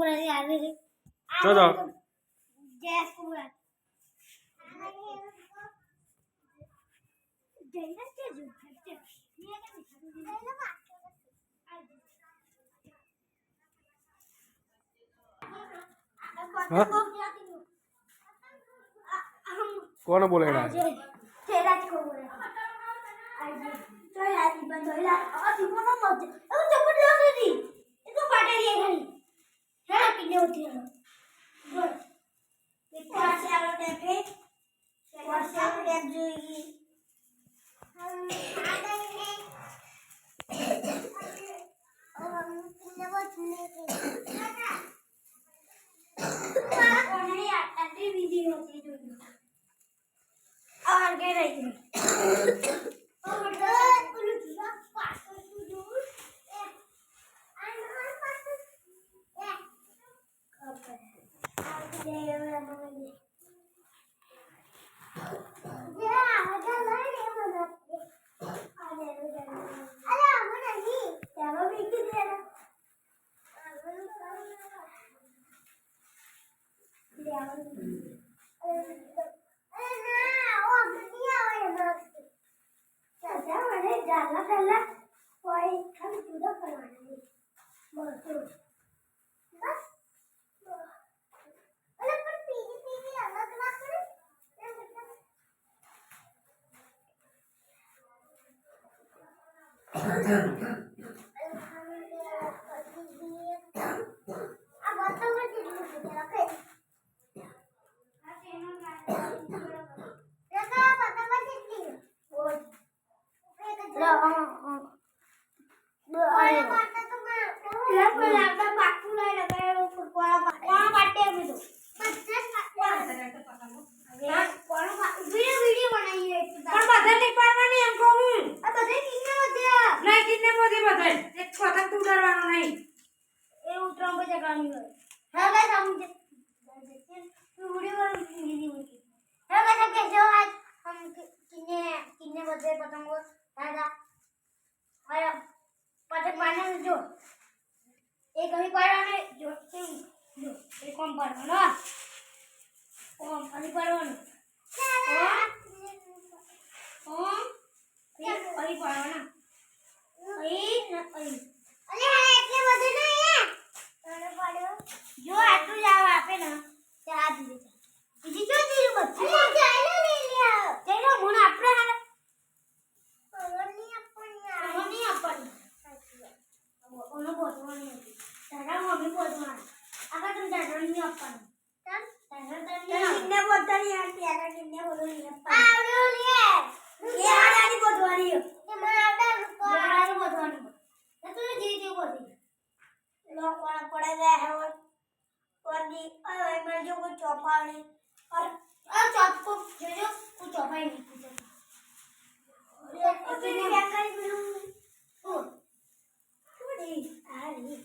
बोला यार मेरे चलो जैस को बोला जैस के जो ये हाँ? कौन बोलेगा तेरा को बोला तो यार बंद हो यार और दीपो ना मत अब चप्पल लग रही इसको फाटे लिए घड़ी है कितने होती है बोल देखो ऐसे आलो टैप है व्हाट्सएप टैप जोगी हम आ गए हैं और हम कितने बचने के कौन है यार ऐसी वीडियो होती है जो और के रही है और उल्लू का पास टू डू पतंग मारने जो एक अभी पारवाने जो एक कम पारवाना ओम अभी पारवाना ओम फिर अभी पारवाना अभी अरे એટલે બધું નહીં હે તને પાડ્યો જો આટલું જ આવે આપે ને તે આ દીધે બીજી જો દીધું બધું અરે ચાલો લઈ લ્યો ચાલો મને આપણે હારે ઓની આપણી ઓનો બોલવાની હતી તારા મમ્મી બોલવાની આગળ તું તારા નહીં આપવાનું તારા કિન્ને બોલવાની યાર તારા કિન્ને બોલવાની આવડો લે એ આડાની બોલવાની એ મને આડાની બોલવાની તો તું જીતી બોલી લો કોણ પડે જાય હવે કોની ઓય મને જો કોઈ ચોપાણી और चौप को जो कुछ चौपाई नहीं कुछ क्या करी मैं ओ थोड़ी आ रही